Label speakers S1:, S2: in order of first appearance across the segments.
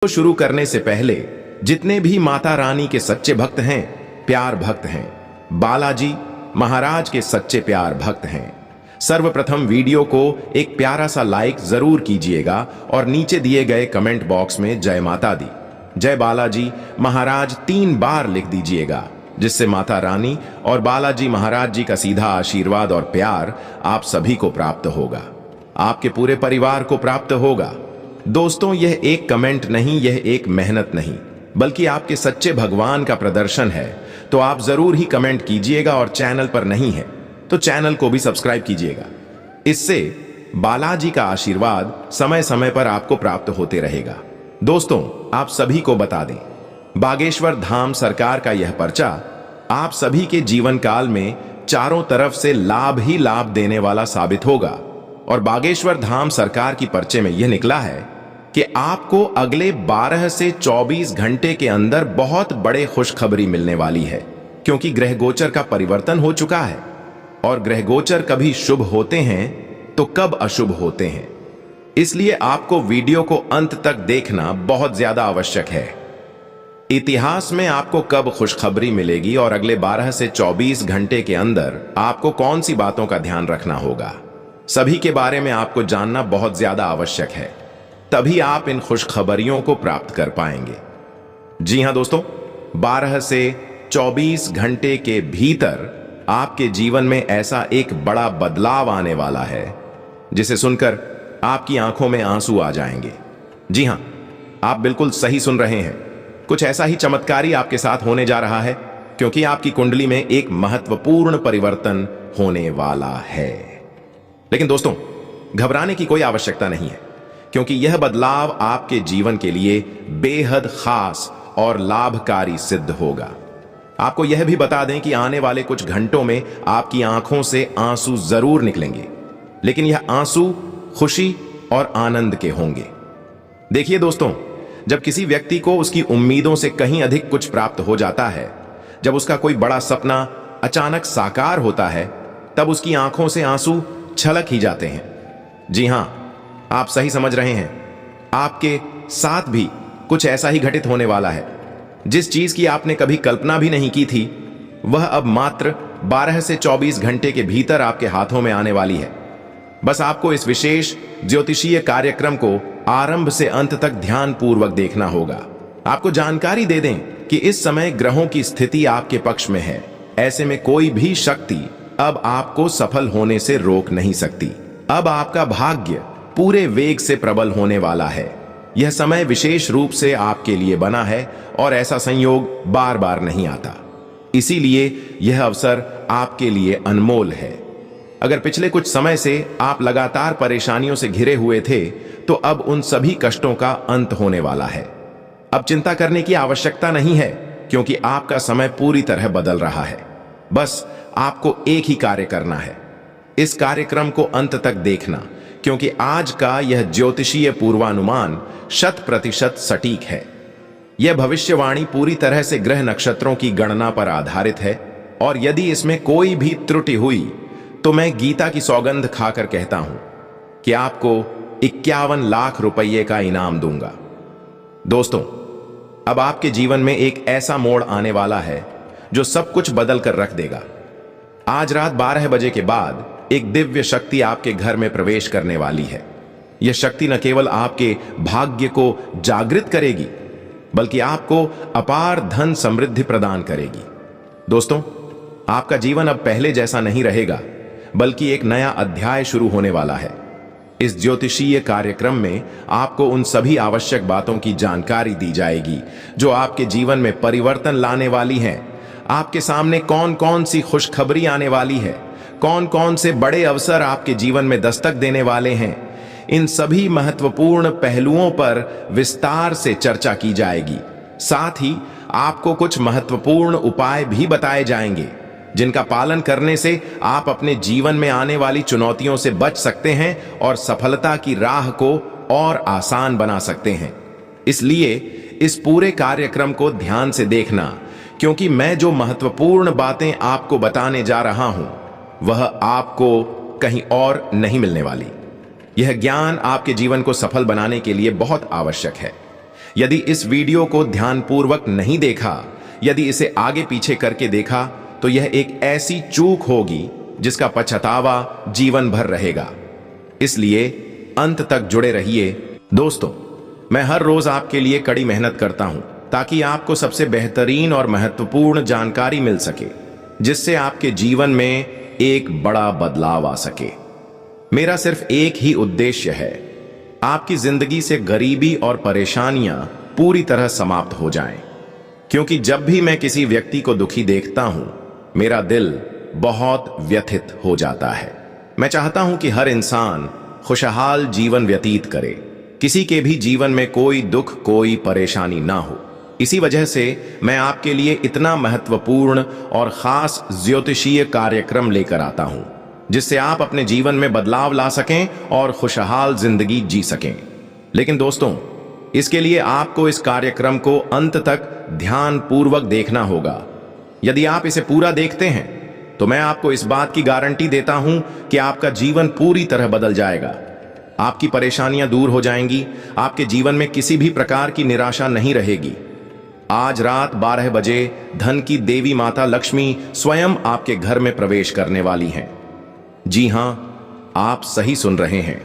S1: तो शुरू करने से पहले जितने भी माता रानी के सच्चे भक्त हैं, प्यार भक्त हैं, बालाजी महाराज के सच्चे प्यार भक्त हैं, सर्वप्रथम वीडियो को एक प्यारा सा लाइक जरूर कीजिएगा और नीचे दिए गए कमेंट बॉक्स में जय माता दी, जय बालाजी महाराज 3 बार लिख दीजिएगा, जिससे माता रानी और बालाजी महाराज जी का सीधा आशीर्वाद और प्यार आप सभी को प्राप्त होगा, आपके पूरे परिवार को प्राप्त होगा। दोस्तों, यह एक कमेंट नहीं, यह एक मेहनत नहीं, बल्कि आपके सच्चे भगवान का प्रदर्शन है। तो आप जरूर ही कमेंट कीजिएगा और चैनल पर नहीं है तो चैनल को भी सब्सक्राइब कीजिएगा। इससे बालाजी का आशीर्वाद समय समय पर आपको प्राप्त होते रहेगा। दोस्तों, आप सभी को बता दें, बागेश्वर धाम सरकार का यह पर्चा आप सभी के जीवन काल में चारों तरफ से लाभ ही लाभ देने वाला साबित होगा। और बागेश्वर धाम सरकार की पर्चे में यह निकला है कि आपको अगले 12 से 24 घंटे के अंदर बहुत बड़े खुशखबरी मिलने वाली है, क्योंकि ग्रह गोचर का परिवर्तन हो चुका है और ग्रह गोचर कभी शुभ होते हैं तो कब अशुभ होते हैं। इसलिए आपको वीडियो को अंत तक देखना बहुत ज्यादा आवश्यक है। इतिहास में आपको कब खुशखबरी मिलेगी और अगले 12 से 24 घंटे के अंदर आपको कौन सी बातों का ध्यान रखना होगा, सभी के बारे में आपको जानना बहुत ज्यादा आवश्यक है। तभी आप इन खुशखबरियों को प्राप्त कर पाएंगे। जी हां दोस्तों, 12 से 24 घंटे के भीतर आपके जीवन में ऐसा एक बड़ा बदलाव आने वाला है जिसे सुनकर आपकी आंखों में आंसू आ जाएंगे। जी हां, आप बिल्कुल सही सुन रहे हैं। कुछ ऐसा ही चमत्कारी आपके साथ होने जा रहा है, क्योंकि आपकी कुंडली में एक महत्वपूर्ण परिवर्तन होने वाला है। लेकिन दोस्तों, घबराने की कोई आवश्यकता नहीं है, क्योंकि यह बदलाव आपके जीवन के लिए बेहद खास और लाभकारी सिद्ध होगा। आपको यह भी बता दें कि आने वाले कुछ घंटों में आपकी आंखों से आंसू जरूर निकलेंगे, लेकिन यह आंसू खुशी और आनंद के होंगे। देखिए दोस्तों, जब किसी व्यक्ति को उसकी उम्मीदों से कहीं अधिक कुछ प्राप्त हो जाता है, जब उसका कोई बड़ा सपना अचानक साकार होता है, तब उसकी आंखों से आंसू छलक ही जाते हैं। जी हां, आप सही समझ रहे हैं। आपके साथ भी कुछ ऐसा ही घटित होने वाला है। जिस चीज की आपने कभी कल्पना भी नहीं की थी, वह अब मात्र 12 से 24 घंटे के भीतर आपके हाथों में आने वाली है। बस आपको इस विशेष ज्योतिषीय कार्यक्रम को आरंभ से अंत तक ध्यानपूर्वक देखना होगा। आपको जानकारी दे दें कि इस समय ग्रहों की स्थिति आपके पक्ष में है। ऐसे में कोई भी शक्ति अब आपको सफल होने से रोक नहीं सकती। अब आपका भाग्य पूरे वेग से प्रबल होने वाला है। यह समय विशेष रूप से आपके लिए बना है और ऐसा संयोग बार बार नहीं आता। इसीलिए यह अवसर आपके लिए अनमोल है। अगर पिछले कुछ समय से आप लगातार परेशानियों से घिरे हुए थे, तो अब उन सभी कष्टों का अंत होने वाला है। अब चिंता करने की आवश्यकता नहीं है, क्योंकि आपका समय पूरी तरह बदल रहा है। बस आपको एक ही कार्य करना है, इस कार्यक्रम को अंत तक देखना, क्योंकि आज का यह ज्योतिषीय पूर्वानुमान 100% सटीक है। यह भविष्यवाणी पूरी तरह से ग्रह नक्षत्रों की गणना पर आधारित है, और यदि इसमें कोई भी त्रुटि हुई तो मैं गीता की सौगंध खाकर कहता हूं कि आपको 51 लाख रुपये का इनाम दूंगा। दोस्तों, अब आपके जीवन में एक ऐसा मोड़ आने वाला है जो सब कुछ बदल कर रख देगा। आज रात 12 बजे के बाद एक दिव्य शक्ति आपके घर में प्रवेश करने वाली है। यह शक्ति न केवल आपके भाग्य को जागृत करेगी, बल्कि आपको अपार धन समृद्धि प्रदान करेगी। दोस्तों, आपका जीवन अब पहले जैसा नहीं रहेगा, बल्कि एक नया अध्याय शुरू होने वाला है। इस ज्योतिषीय कार्यक्रम में आपको उन सभी आवश्यक बातों की जानकारी दी जाएगी जो आपके जीवन में परिवर्तन लाने वाली हैं। आपके सामने कौन कौन सी खुशखबरी आने वाली है, कौन कौन से बड़े अवसर आपके जीवन में दस्तक देने वाले हैं, इन सभी महत्वपूर्ण पहलुओं पर विस्तार से चर्चा की जाएगी। साथ ही आपको कुछ महत्वपूर्ण उपाय भी बताए जाएंगे, जिनका पालन करने से आप अपने जीवन में आने वाली चुनौतियों से बच सकते हैं और सफलता की राह को और आसान बना सकते हैं। इसलिए इस पूरे कार्यक्रम को ध्यान से देखना, क्योंकि मैं जो महत्वपूर्ण बातें आपको बताने जा रहा हूं, वह आपको कहीं और नहीं मिलने वाली। यह ज्ञान आपके जीवन को सफल बनाने के लिए बहुत आवश्यक है। यदि इस वीडियो को ध्यानपूर्वक नहीं देखा, यदि इसे आगे पीछे करके देखा, तो यह एक ऐसी चूक होगी जिसका पछतावा जीवन भर रहेगा। इसलिए अंत तक जुड़े रहिए। दोस्तों, मैं हर रोज आपके लिए कड़ी मेहनत करता हूं ताकि आपको सबसे बेहतरीन और महत्वपूर्ण जानकारी मिल सके, जिससे आपके जीवन में एक बड़ा बदलाव आ सके। मेरा सिर्फ एक ही उद्देश्य है, आपकी जिंदगी से गरीबी और परेशानियां पूरी तरह समाप्त हो जाएं। क्योंकि जब भी मैं किसी व्यक्ति को दुखी देखता हूं, मेरा दिल बहुत व्यथित हो जाता है। मैं चाहता हूं कि हर इंसान खुशहाल जीवन व्यतीत करे, किसी के भी जीवन में कोई दुख, कोई परेशानी ना हो। इसी वजह से मैं आपके लिए इतना महत्वपूर्ण और खास ज्योतिषीय कार्यक्रम लेकर आता हूं, जिससे आप अपने जीवन में बदलाव ला सकें और खुशहाल जिंदगी जी सकें। लेकिन दोस्तों, इसके लिए आपको इस कार्यक्रम को अंत तक ध्यानपूर्वक देखना होगा। यदि आप इसे पूरा देखते हैं तो मैं आपको इस बात की गारंटी देता हूं कि आपका जीवन पूरी तरह बदल जाएगा। आपकी परेशानियां दूर हो जाएंगी, आपके जीवन में किसी भी प्रकार की निराशा नहीं रहेगी। आज रात 12 बजे धन की देवी माता लक्ष्मी स्वयं आपके घर में प्रवेश करने वाली हैं। जी हां, आप सही सुन रहे हैं।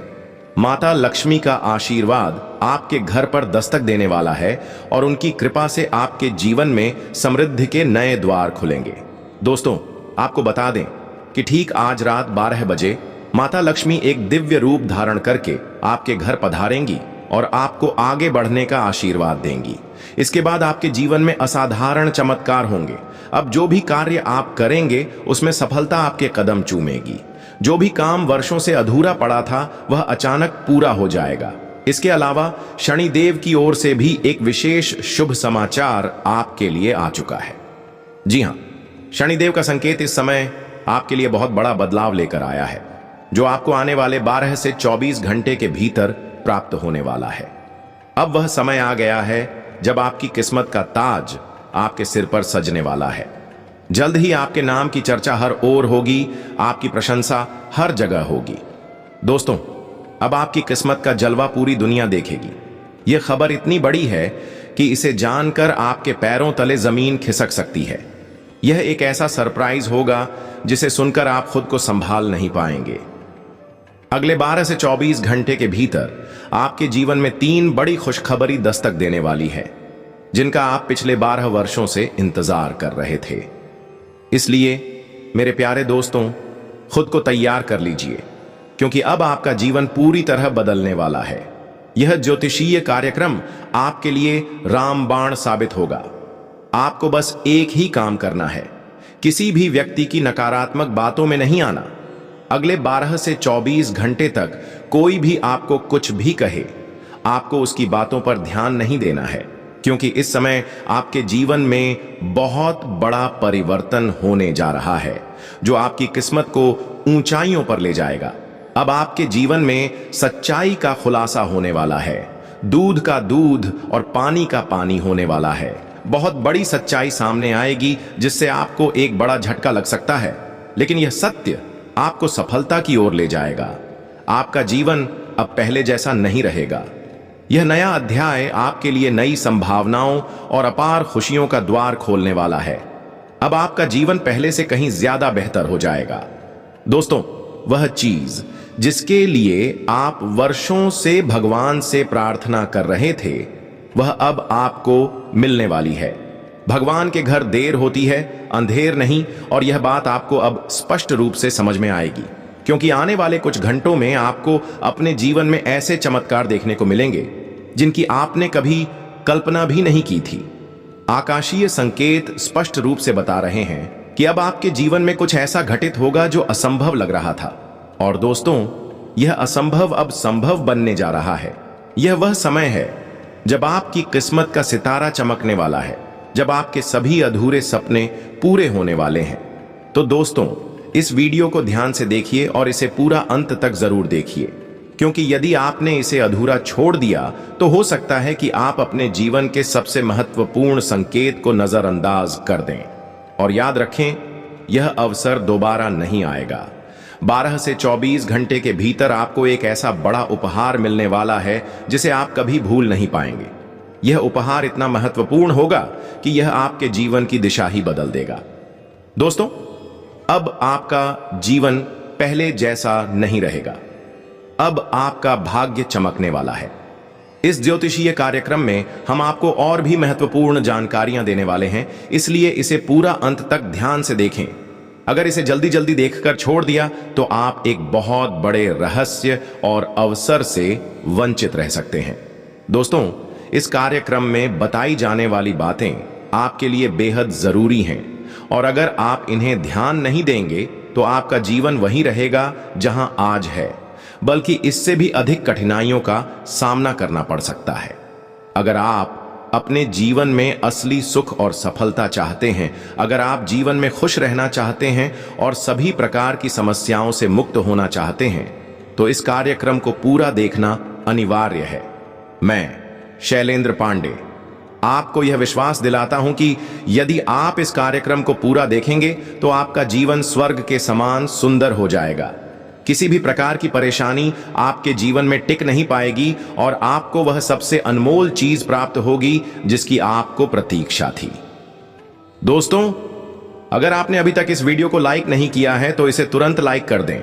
S1: माता लक्ष्मी का आशीर्वाद आपके घर पर दस्तक देने वाला है और उनकी कृपा से आपके जीवन में समृद्धि के नए द्वार खुलेंगे। दोस्तों, आपको बता दें कि ठीक आज रात 12 बजे माता लक्ष्मी एक दिव्य रूप धारण करके आपके घर पधारेंगी और आपको आगे बढ़ने का आशीर्वाद देंगी। इसके बाद आपके जीवन में असाधारण चमत्कार होंगे। अब जो भी कार्य आप करेंगे उसमें सफलता आपके कदम चूमेगी। जो भी काम वर्षों से अधूरा पड़ा था वह अचानक पूरा हो जाएगा। इसके अलावा शनिदेव की ओर से भी एक विशेष शुभ समाचार आपके लिए आ चुका है। जी हां, शनिदेव का संकेत इस समय आपके लिए बहुत बड़ा बदलाव लेकर आया है, जो आपको आने वाले 12 से 24 घंटे के भीतर प्राप्त होने वाला है। अब वह समय आ गया है जब आपकी किस्मत का ताज आपके सिर पर सजने वाला है। जल्द ही आपके नाम की चर्चा हर ओर होगी, आपकी प्रशंसा हर जगह होगी। दोस्तों, अब आपकी किस्मत का जलवा पूरी दुनिया देखेगी। यह खबर इतनी बड़ी है कि इसे जानकर आपके पैरों तले जमीन खिसक सकती है। यह एक ऐसा सरप्राइज होगा जिसे सुनकर आप खुद को संभाल नहीं पाएंगे। अगले 12 से 24 घंटे के भीतर आपके जीवन में 3 बड़ी खुशखबरी दस्तक देने वाली है, जिनका आप पिछले 12 वर्षों से इंतजार कर रहे थे। इसलिए मेरे प्यारे दोस्तों, खुद को तैयार कर लीजिए, क्योंकि अब आपका जीवन पूरी तरह बदलने वाला है। यह ज्योतिषीय कार्यक्रम आपके लिए रामबाण साबित होगा। आपको बस एक ही काम करना है, किसी भी व्यक्ति की नकारात्मक बातों में नहीं आना। अगले 12 से 24 घंटे तक कोई भी आपको कुछ भी कहे, आपको उसकी बातों पर ध्यान नहीं देना है, क्योंकि इस समय आपके जीवन में बहुत बड़ा परिवर्तन होने जा रहा है, जो आपकी किस्मत को ऊंचाइयों पर ले जाएगा। अब आपके जीवन में सच्चाई का खुलासा होने वाला है, दूध का दूध और पानी का पानी होने वाला है। बहुत बड़ी सच्चाई सामने आएगी जिससे आपको एक बड़ा झटका लग सकता है, लेकिन यह सत्य आपको सफलता की ओर ले जाएगा। आपका जीवन अब पहले जैसा नहीं रहेगा। यह नया अध्याय आपके लिए नई संभावनाओं और अपार खुशियों का द्वार खोलने वाला है। अब आपका जीवन पहले से कहीं ज्यादा बेहतर हो जाएगा। दोस्तों, वह चीज जिसके लिए आप वर्षों से भगवान से प्रार्थना कर रहे थे, वह अब आपको मिलने वाली है। भगवान के घर देर होती है, अंधेर नहीं, और यह बात आपको अब स्पष्ट रूप से समझ में आएगी, क्योंकि आने वाले कुछ घंटों में आपको अपने जीवन में ऐसे चमत्कार देखने को मिलेंगे जिनकी आपने कभी कल्पना भी नहीं की थी। आकाशीय संकेत स्पष्ट रूप से बता रहे हैं कि अब आपके जीवन में कुछ ऐसा घटित होगा जो असंभव लग रहा था। और दोस्तों, यह असंभव अब संभव बनने जा रहा है। यह वह समय है जब आपकी किस्मत का सितारा चमकने वाला है, जब आपके सभी अधूरे सपने पूरे होने वाले हैं। तो दोस्तों, इस वीडियो को ध्यान से देखिए और इसे पूरा अंत तक जरूर देखिए, क्योंकि यदि आपने इसे अधूरा छोड़ दिया तो हो सकता है कि आप अपने जीवन के सबसे महत्वपूर्ण संकेत को नजरअंदाज कर दें। और याद रखें, यह अवसर दोबारा नहीं आएगा। 12 से 24 घंटे के भीतर आपको एक ऐसा बड़ा उपहार मिलने वाला है जिसे आप कभी भूल नहीं पाएंगे। यह उपहार इतना महत्वपूर्ण होगा कि यह आपके जीवन की दिशा ही बदल देगा। दोस्तों, अब आपका जीवन पहले जैसा नहीं रहेगा। अब आपका भाग्य चमकने वाला है। इस ज्योतिषीय कार्यक्रम में हम आपको और भी महत्वपूर्ण जानकारियां देने वाले हैं, इसलिए इसे पूरा अंत तक ध्यान से देखें। अगर इसे जल्दी जल्दी देखकर छोड़ दिया तो आप एक बहुत बड़े रहस्य और अवसर से वंचित रह सकते हैं। दोस्तों, इस कार्यक्रम में बताई जाने वाली बातें आपके लिए बेहद जरूरी हैं, और अगर आप इन्हें ध्यान नहीं देंगे तो आपका जीवन वही रहेगा जहां आज है, बल्कि इससे भी अधिक कठिनाइयों का सामना करना पड़ सकता है। अगर आप अपने जीवन में असली सुख और सफलता चाहते हैं, अगर आप जीवन में खुश रहना चाहते हैं और सभी प्रकार की समस्याओं से मुक्त होना चाहते हैं, तो इस कार्यक्रम को पूरा देखना अनिवार्य है। मैं शैलेंद्र पांडे आपको यह विश्वास दिलाता हूं कि यदि आप इस कार्यक्रम को पूरा देखेंगे तो आपका जीवन स्वर्ग के समान सुंदर हो जाएगा। किसी भी प्रकार की परेशानी आपके जीवन में टिक नहीं पाएगी और आपको वह सबसे अनमोल चीज प्राप्त होगी जिसकी आपको प्रतीक्षा थी। दोस्तों, अगर आपने अभी तक इस वीडियो को लाइक नहीं किया है तो इसे तुरंत लाइक कर दें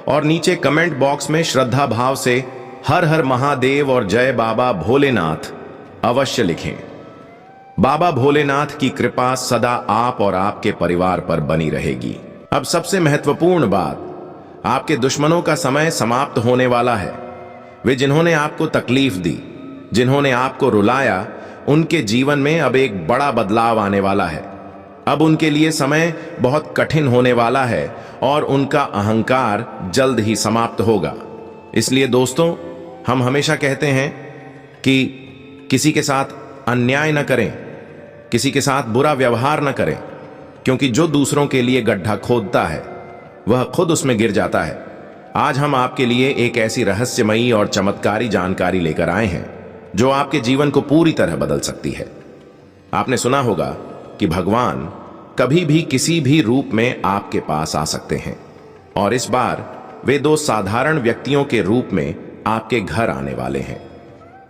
S1: और नीचे कमेंट बॉक्स में श्रद्धा भाव से हर हर महादेव और जय बाबा भोलेनाथ अवश्य लिखें। बाबा भोलेनाथ की कृपा सदा आप और आपके परिवार पर बनी रहेगी। अब सबसे महत्वपूर्ण बात, आपके दुश्मनों का समय समाप्त होने वाला है। वे जिन्होंने आपको तकलीफ दी, जिन्होंने आपको रुलाया, उनके जीवन में अब एक बड़ा बदलाव आने वाला है। अब उनके लिए समय बहुत कठिन होने वाला है और उनका अहंकार जल्द ही समाप्त होगा। इसलिए दोस्तों, हम हमेशा कहते हैं कि किसी के साथ अन्याय न करें, किसी के साथ बुरा व्यवहार न करें, क्योंकि जो दूसरों के लिए गड्ढा खोदता है वह खुद उसमें गिर जाता है। आज हम आपके लिए एक ऐसी रहस्यमयी और चमत्कारी जानकारी लेकर आए हैं जो आपके जीवन को पूरी तरह बदल सकती है। आपने सुना होगा कि भगवान कभी भी किसी भी रूप में आपके पास आ सकते हैं, और इस बार वे दो साधारण व्यक्तियों के रूप में आपके घर आने वाले हैं।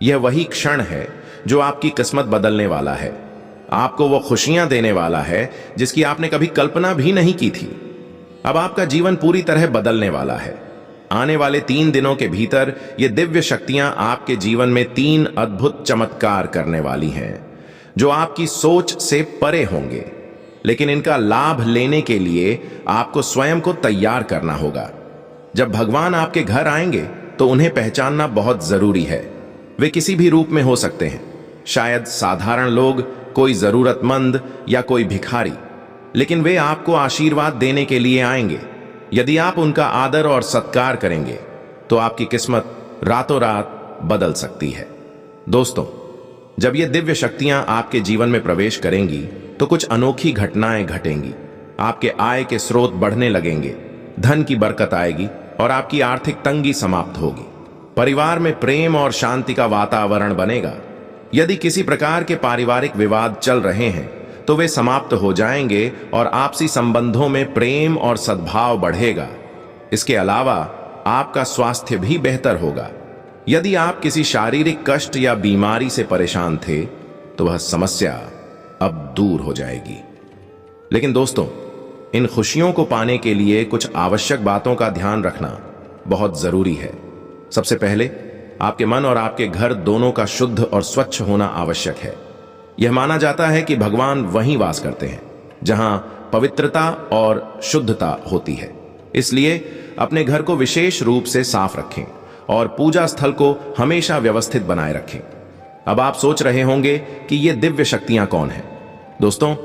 S1: यह वही क्षण है जो आपकी किस्मत बदलने वाला है, आपको वो खुशियां देने वाला है जिसकी आपने कभी कल्पना भी नहीं की थी। अब आपका जीवन पूरी तरह बदलने वाला है। आने वाले 3 दिनों के भीतर ये दिव्य शक्तियां आपके जीवन में 3 अद्भुत चमत्कार करने वाली हैं जो आपकी सोच से परे होंगे, लेकिन इनका लाभ लेने के लिए आपको स्वयं को तैयार करना होगा। जब भगवान आपके घर आएंगे तो उन्हें पहचानना बहुत जरूरी है। वे किसी भी रूप में हो सकते हैं, शायद साधारण लोग, कोई जरूरतमंद या कोई भिखारी, लेकिन वे आपको आशीर्वाद देने के लिए आएंगे। यदि आप उनका आदर और सत्कार करेंगे तो आपकी किस्मत रातों रात बदल सकती है। दोस्तों, जब ये दिव्य शक्तियां आपके जीवन में प्रवेश करेंगी तो कुछ अनोखी घटनाएं घटेंगी। आपके आय के स्रोत बढ़ने लगेंगे, धन की बरकत आएगी और आपकी आर्थिक तंगी समाप्त होगी। परिवार में प्रेम और शांति का वातावरण बनेगा। यदि किसी प्रकार के पारिवारिक विवाद चल रहे हैं तो वे समाप्त हो जाएंगे और आपसी संबंधों में प्रेम और सद्भाव बढ़ेगा। इसके अलावा आपका स्वास्थ्य भी बेहतर होगा। यदि आप किसी शारीरिक कष्ट या बीमारी से परेशान थे तो वह समस्या अब दूर हो जाएगी। लेकिन दोस्तों, इन खुशियों को पाने के लिए कुछ आवश्यक बातों का ध्यान रखना बहुत जरूरी है। सबसे पहले, आपके मन और आपके घर दोनों का शुद्ध और स्वच्छ होना आवश्यक है। यह माना जाता है कि भगवान वहीं वास करते हैं जहां पवित्रता और शुद्धता होती है। इसलिए अपने घर को विशेष रूप से साफ रखें और पूजा स्थल को हमेशा व्यवस्थित बनाए रखें। अब आप सोच रहे होंगे कि ये दिव्य शक्तियां कौन हैं? दोस्तों,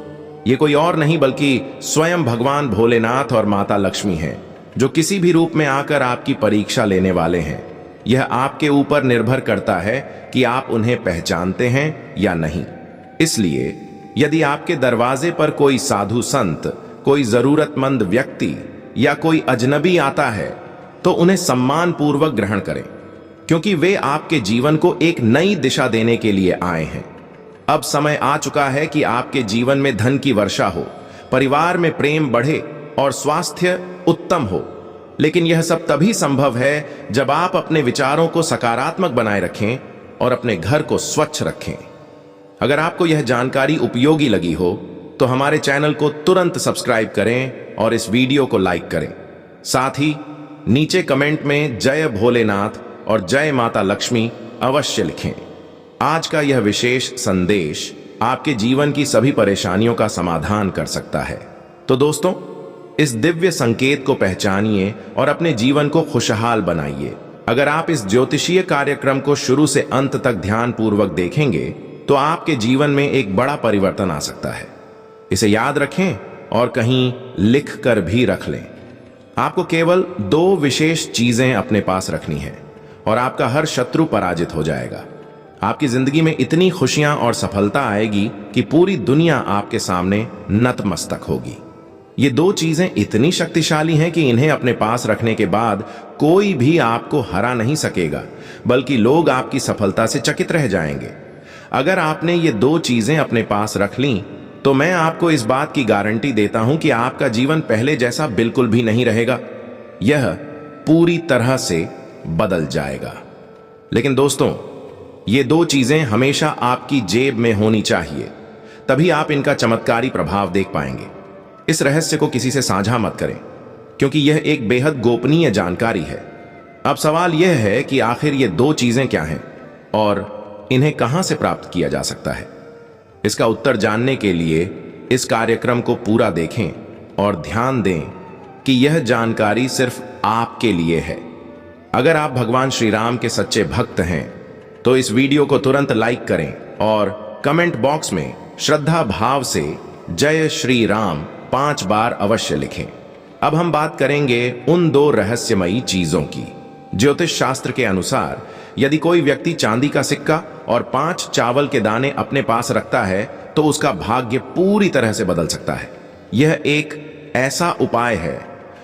S1: ये कोई और नहीं बल्कि स्वयं भगवान भोलेनाथ और माता लक्ष्मी हैं, जो किसी भी रूप में आकर आपकी परीक्षा लेने वाले हैं। यह आपके ऊपर निर्भर करता है कि आप उन्हें पहचानते हैं या नहीं। इसलिए यदि आपके दरवाजे पर कोई साधु संत, कोई जरूरतमंद व्यक्ति या कोई अजनबी आता है तो उन्हें सम्मान पूर्वक ग्रहण करें, क्योंकि वे आपके जीवन को एक नई दिशा देने के लिए आए हैं। अब समय आ चुका है कि आपके जीवन में धन की वर्षा हो, परिवार में प्रेम बढ़े और स्वास्थ्य उत्तम हो। लेकिन यह सब तभी संभव है जब आप अपने विचारों को सकारात्मक बनाए रखें और अपने घर को स्वच्छ रखें। अगर आपको यह जानकारी उपयोगी लगी हो तो हमारे चैनल को तुरंत सब्सक्राइब करें और इस वीडियो को लाइक करें। साथ ही नीचे कमेंट में जय भोलेनाथ और जय माता लक्ष्मी अवश्य लिखें। आज का यह विशेष संदेश आपके जीवन की सभी परेशानियों का समाधान कर सकता है। तो दोस्तों, इस दिव्य संकेत को पहचानिए और अपने जीवन को खुशहाल बनाइए। अगर आप इस ज्योतिषीय कार्यक्रम को शुरू से अंत तक ध्यानपूर्वक देखेंगे तो आपके जीवन में एक बड़ा परिवर्तन आ सकता है। इसे याद रखें और कहीं लिख कर भी रख लें। आपको केवल 2 विशेष चीजें अपने पास रखनी है और आपका हर शत्रु पराजित हो जाएगा। आपकी जिंदगी में इतनी खुशियां और सफलता आएगी कि पूरी दुनिया आपके सामने नतमस्तक होगी। ये 2 चीजें इतनी शक्तिशाली हैं कि इन्हें अपने पास रखने के बाद कोई भी आपको हरा नहीं सकेगा, बल्कि लोग आपकी सफलता से चकित रह जाएंगे। अगर आपने ये 2 चीजें अपने पास रख लीं, तो मैं आपको इस बात की गारंटी देता हूं कि आपका जीवन पहले जैसा बिल्कुल भी नहीं रहेगा। यह पूरी तरह से बदल जाएगा। लेकिन दोस्तों, ये 2 चीजें हमेशा आपकी जेब में होनी चाहिए, तभी आप इनका चमत्कारी प्रभाव देख पाएंगे। इस रहस्य को किसी से साझा मत करें, क्योंकि यह एक बेहद गोपनीय जानकारी है। अब सवाल यह है कि आखिर ये 2 चीजें क्या हैं और इन्हें कहां से प्राप्त किया जा सकता है। इसका उत्तर जानने के लिए इस कार्यक्रम को पूरा देखें और ध्यान दें कि यह जानकारी सिर्फ आपके लिए है। अगर आप भगवान श्री राम के सच्चे भक्त हैं तो इस वीडियो को तुरंत लाइक करें और कमेंट बॉक्स में श्रद्धा भाव से जय श्री राम 5 बार अवश्य लिखें। अब हम बात करेंगे उन 2 रहस्यमयी चीजों की। ज्योतिष शास्त्र के अनुसार यदि कोई व्यक्ति चांदी का सिक्का और 5 चावल के दाने अपने पास रखता है तो उसका भाग्य पूरी तरह से बदल सकता है। यह एक ऐसा उपाय है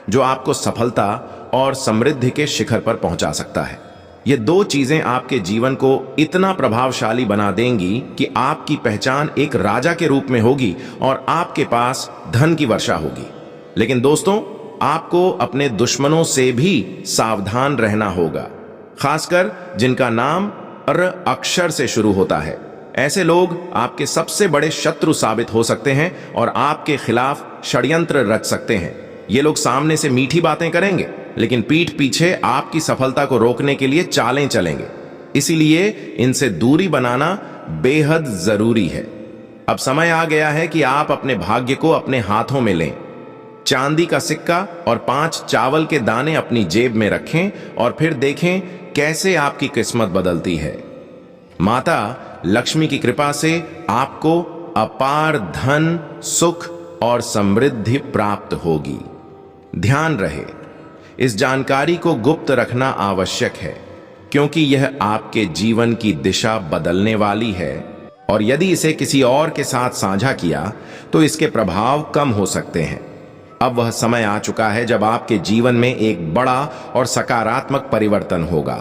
S1: जो आपको सफलता और समृद्धि के शिखर पर पहुंचा सकता है। ये 2 चीजें आपके जीवन को इतना प्रभावशाली बना देंगी कि आपकी पहचान एक राजा के रूप में होगी और आपके पास धन की वर्षा होगी। लेकिन दोस्तों, आपको अपने दुश्मनों से भी सावधान रहना होगा, खासकर जिनका नाम र अक्षर से शुरू होता है। ऐसे लोग आपके सबसे बड़े शत्रु साबित हो सकते हैं और आपके खिलाफ षड्यंत्र रच सकते हैं। ये लोग सामने से मीठी बातें करेंगे, लेकिन पीठ पीछे आपकी सफलता को रोकने के लिए चालें चलेंगे। इसीलिए इनसे दूरी बनाना बेहद जरूरी है। अब समय आ गया है कि आप अपने भाग्य को अपने हाथों में लें। चांदी का सिक्का और 5 चावल के दाने अपनी जेब में रखें और फिर देखें कैसे आपकी किस्मत बदलती है। माता लक्ष्मी की कृपा से आपको अपार धन, सुख और समृद्धि प्राप्त होगी। ध्यान रहे, इस जानकारी को गुप्त रखना आवश्यक है, क्योंकि यह आपके जीवन की दिशा बदलने वाली है और यदि इसे किसी और के साथ साझा किया तो इसके प्रभाव कम हो सकते हैं। अब वह समय आ चुका है जब आपके जीवन में एक बड़ा और सकारात्मक परिवर्तन होगा।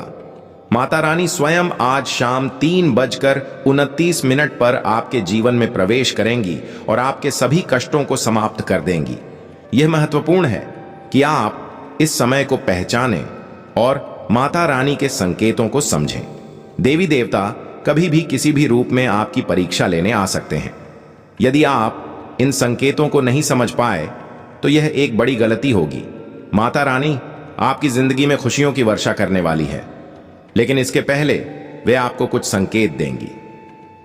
S1: माता रानी स्वयं आज शाम 3:29 पर आपके जीवन में प्रवेश करेंगी और आपके सभी कष्टों को समाप्त कर देंगी। यह महत्वपूर्ण है कि आप इस समय को पहचानें और माता रानी के संकेतों को समझें। देवी देवता कभी भी किसी भी रूप में आपकी परीक्षा लेने आ सकते हैं। यदि आप इन संकेतों को नहीं समझ पाए तो यह एक बड़ी गलती होगी। माता रानी आपकी जिंदगी में खुशियों की वर्षा करने वाली है, लेकिन इसके पहले वे आपको कुछ संकेत देंगी।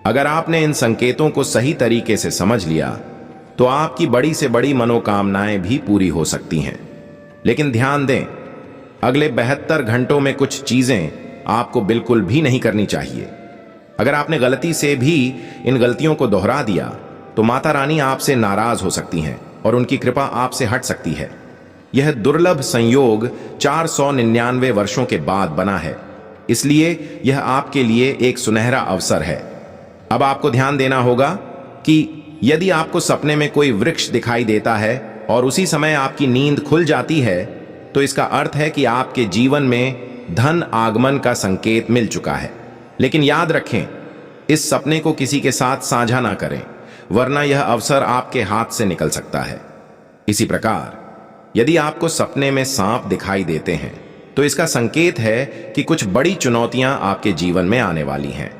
S1: अगर आपने इन संकेतों को सही तरीके से समझ लिया तो आपकी बड़ी से बड़ी मनोकामनाएं भी पूरी हो सकती हैं। लेकिन ध्यान दें, अगले 72 घंटों में कुछ चीजें आपको बिल्कुल भी नहीं करनी चाहिए। अगर आपने गलती से भी इन गलतियों को दोहरा दिया तो माता रानी आपसे नाराज हो सकती हैं और उनकी कृपा आपसे हट सकती है। यह दुर्लभ संयोग 499 वर्षों के बाद बना है, इसलिए यह आपके लिए एक सुनहरा अवसर है। अब आपको ध्यान देना होगा कि यदि आपको सपने में कोई वृक्ष दिखाई देता है और उसी समय आपकी नींद खुल जाती है तो इसका अर्थ है कि आपके जीवन में धन आगमन का संकेत मिल चुका है। लेकिन याद रखें, इस सपने को किसी के साथ साझा ना करें, वरना यह अवसर आपके हाथ से निकल सकता है। इसी प्रकार यदि आपको सपने में सांप दिखाई देते हैं तो इसका संकेत है कि कुछ बड़ी चुनौतियां आपके जीवन में आने वाली हैं।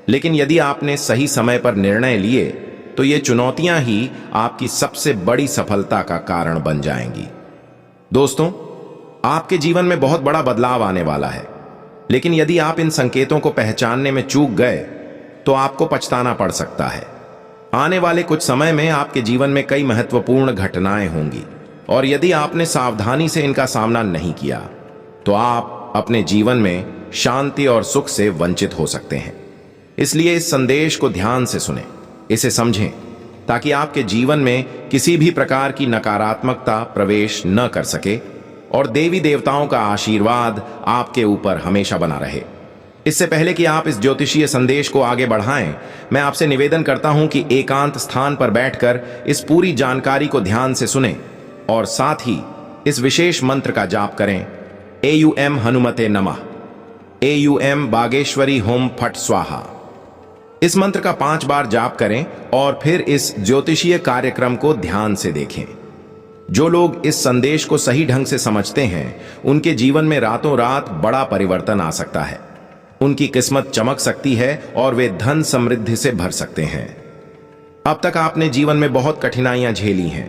S1: लेकिन यदि आपने सही समय पर निर्णय लिए तो ये चुनौतियां ही आपकी सबसे बड़ी सफलता का कारण बन जाएंगी। दोस्तों, आपके जीवन में बहुत बड़ा बदलाव आने वाला है, लेकिन यदि आप इन संकेतों को पहचानने में चूक गए तो आपको पछताना पड़ सकता है। आने वाले कुछ समय में आपके जीवन में कई महत्वपूर्ण घटनाएं होंगी और यदि आपने सावधानी से इनका सामना नहीं किया तो आप अपने जीवन में शांति और सुख से वंचित हो सकते हैं। इसलिए इस संदेश को ध्यान से सुनें, इसे समझें, ताकि आपके जीवन में किसी भी प्रकार की नकारात्मकता प्रवेश न कर सके और देवी देवताओं का आशीर्वाद आपके ऊपर हमेशा बना रहे। इससे पहले कि आप इस ज्योतिषीय संदेश को आगे बढ़ाएं, मैं आपसे निवेदन करता हूं कि एकांत स्थान पर बैठकर इस पूरी जानकारी को ध्यान से सुनें और साथ ही इस विशेष मंत्र का जाप करें। एयूएम हनुमते नमः, एयूएम बागेश्वरी होम फट स्वाहा। इस मंत्र का 5 बार जाप करें और फिर इस ज्योतिषीय कार्यक्रम को ध्यान से देखें। जो लोग इस संदेश को सही ढंग से समझते हैं, उनके जीवन में रातों रात बड़ा परिवर्तन आ सकता है। उनकी किस्मत चमक सकती है और वे धन समृद्धि से भर सकते हैं। अब तक आपने जीवन में बहुत कठिनाइयां झेली हैं,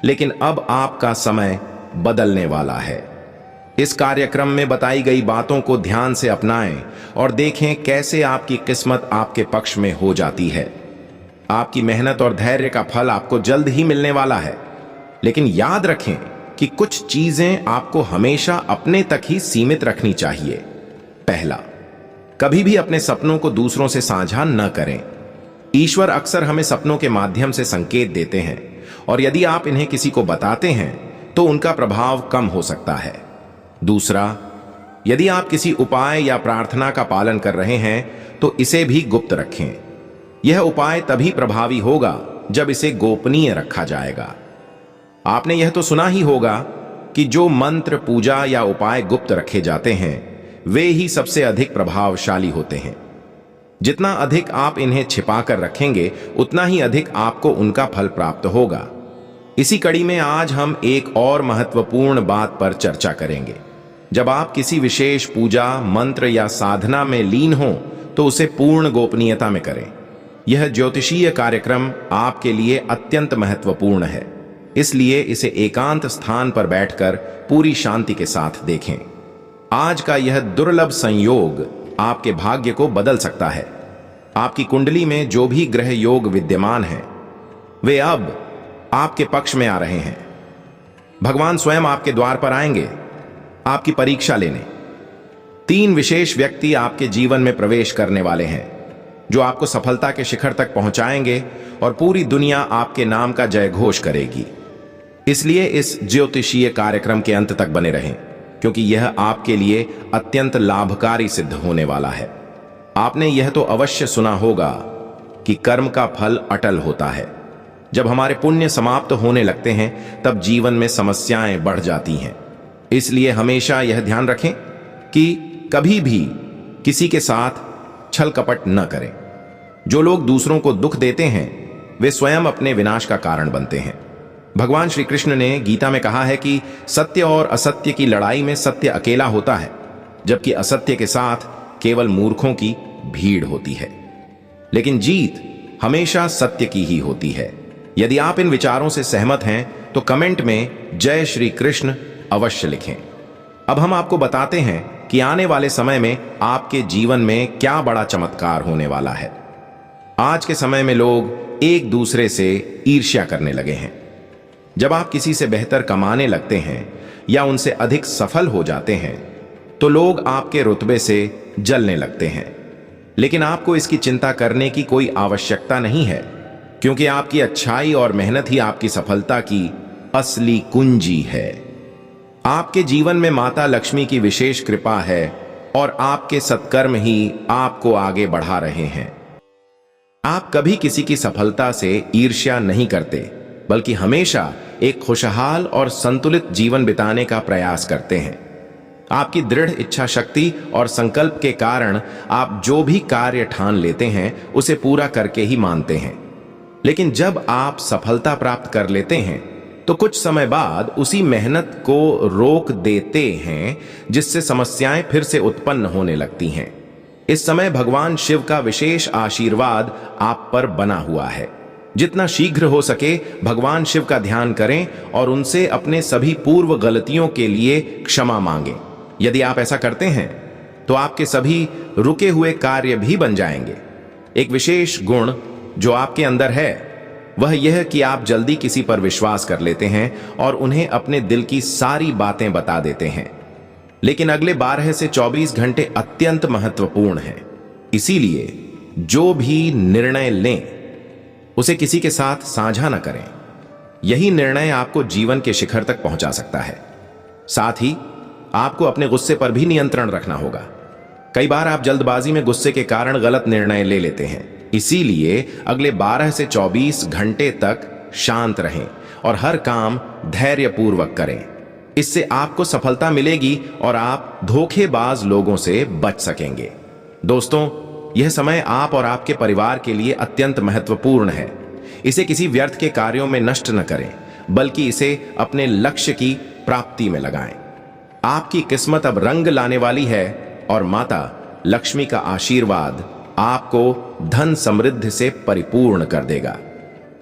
S1: लेकिन अब आपका समय बदलने वाला है। इस कार्यक्रम में बताई गई बातों को ध्यान से अपनाएं और देखें कैसे आपकी किस्मत आपके पक्ष में हो जाती है। आपकी मेहनत और धैर्य का फल आपको जल्द ही मिलने वाला है, लेकिन याद रखें कि कुछ चीजें आपको हमेशा अपने तक ही सीमित रखनी चाहिए। पहला, कभी भी अपने सपनों को दूसरों से साझा न करें। ईश्वर अक्सर हमें सपनों के माध्यम से संकेत देते हैं और यदि आप इन्हें किसी को बताते हैं तो उनका प्रभाव कम हो सकता है। दूसरा, यदि आप किसी उपाय या प्रार्थना का पालन कर रहे हैं तो इसे भी गुप्त रखें। यह उपाय तभी प्रभावी होगा जब इसे गोपनीय रखा जाएगा। आपने यह तो सुना ही होगा कि जो मंत्र, पूजा या उपाय गुप्त रखे जाते हैं वे ही सबसे अधिक प्रभावशाली होते हैं। जितना अधिक आप इन्हें छिपाकर रखेंगे उतना ही अधिक आपको उनका फल प्राप्त होगा। इसी कड़ी में आज हम एक और महत्वपूर्ण बात पर चर्चा करेंगे। जब आप किसी विशेष पूजा, मंत्र या साधना में लीन हों तो उसे पूर्ण गोपनीयता में करें। यह ज्योतिषीय कार्यक्रम आपके लिए अत्यंत महत्वपूर्ण है, इसलिए इसे एकांत स्थान पर बैठकर पूरी शांति के साथ देखें। आज का यह दुर्लभ संयोग आपके भाग्य को बदल सकता है। आपकी कुंडली में जो भी ग्रह योग विद्यमान हैं, वे अब आपके पक्ष में आ रहे हैं। भगवान स्वयं आपके द्वार पर आएंगे आपकी परीक्षा लेने। 3 विशेष व्यक्ति आपके जीवन में प्रवेश करने वाले हैं जो आपको सफलता के शिखर तक पहुंचाएंगे और पूरी दुनिया आपके नाम का जय घोष करेगी। इसलिए इस ज्योतिषीय कार्यक्रम के अंत तक बने रहें, क्योंकि यह आपके लिए अत्यंत लाभकारी सिद्ध होने वाला है। आपने यह तो अवश्य सुना होगा कि कर्म का फल अटल होता है। जब हमारे पुण्य समाप्त होने लगते हैं तब जीवन में समस्याएं बढ़ जाती हैं। इसलिए हमेशा यह ध्यान रखें कि कभी भी किसी के साथ छल कपट न करें। जो लोग दूसरों को दुख देते हैं वे स्वयं अपने विनाश का कारण बनते हैं। भगवान श्री कृष्ण ने गीता में कहा है कि सत्य और असत्य की लड़ाई में सत्य अकेला होता है, जबकि असत्य के साथ केवल मूर्खों की भीड़ होती है। लेकिन जीत हमेशा सत्य की ही होती है। यदि आप इन विचारों से सहमत हैं तो कमेंट में जय श्री कृष्ण अवश्य लिखें। अब हम आपको बताते हैं कि आने वाले समय में आपके जीवन में क्या बड़ा चमत्कार होने वाला है। आज के समय में लोग एक दूसरे से ईर्ष्या करने लगे हैं। जब आप किसी से बेहतर कमाने लगते हैं या उनसे अधिक सफल हो जाते हैं तो लोग आपके रुतबे से जलने लगते हैं। लेकिन आपको इसकी चिंता करने की कोई आवश्यकता नहीं है, क्योंकि आपकी अच्छाई और मेहनत ही आपकी सफलता की असली कुंजी है। आपके जीवन में माता लक्ष्मी की विशेष कृपा है और आपके सत्कर्म ही आपको आगे बढ़ा रहे हैं। आप कभी किसी की सफलता से ईर्ष्या नहीं करते, बल्कि हमेशा एक खुशहाल और संतुलित जीवन बिताने का प्रयास करते हैं। आपकी दृढ़ इच्छा शक्ति और संकल्प के कारण आप जो भी कार्य ठान लेते हैं उसे पूरा करके ही मानते हैं। लेकिन जब आप सफलता प्राप्त कर लेते हैं तो कुछ समय बाद उसी मेहनत को रोक देते हैं, जिससे समस्याएं फिर से उत्पन्न होने लगती हैं। इस समय भगवान शिव का विशेष आशीर्वाद आप पर बना हुआ है। जितना शीघ्र हो सके भगवान शिव का ध्यान करें और उनसे अपने सभी पूर्व गलतियों के लिए क्षमा मांगें। यदि आप ऐसा करते हैं तो आपके सभी रुके हुए कार्य भी बन जाएंगे। एक विशेष गुण जो आपके अंदर है वह यह कि आप जल्दी किसी पर विश्वास कर लेते हैं और उन्हें अपने दिल की सारी बातें बता देते हैं। लेकिन अगले 12 से 24 घंटे अत्यंत महत्वपूर्ण हैं। इसीलिए जो भी निर्णय लें उसे किसी के साथ साझा न करें। यही निर्णय आपको जीवन के शिखर तक पहुंचा सकता है। साथ ही आपको अपने गुस्से पर भी नियंत्रण रखना होगा। कई बार आप जल्दबाजी में गुस्से के कारण गलत निर्णय ले लेते हैं। इसीलिए अगले 12 से 24 घंटे तक शांत रहें और हर काम धैर्यपूर्वक करें। इससे आपको सफलता मिलेगी और आप धोखेबाज लोगों से बच सकेंगे। दोस्तों, यह समय आप और आपके परिवार के लिए अत्यंत महत्वपूर्ण है। इसे किसी व्यर्थ के कार्यों में नष्ट न करें, बल्कि इसे अपने लक्ष्य की प्राप्ति में लगाएं। आपकी किस्मत अब रंग लाने वाली है और माता लक्ष्मी का आशीर्वाद आपको धन समृद्धि से परिपूर्ण कर देगा।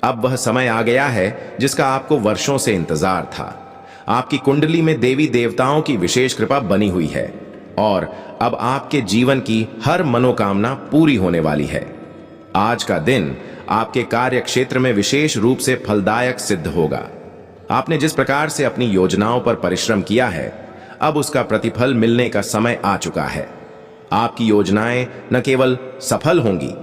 S1: अब वह समय आ गया है जिसका आपको वर्षों से इंतजार था। आपकी कुंडली में देवी देवताओं की विशेष कृपा बनी हुई है और अब आपके जीवन की हर मनोकामना पूरी होने वाली है। आज का दिन आपके कार्य क्षेत्र में विशेष रूप से फलदायक सिद्ध होगा। आपने जिस प्रकार से अपनी योजनाओं पर परिश्रम किया है, अब उसका प्रतिफल मिलने का समय आ चुका है। आपकी योजनाएं न केवल सफल होंगी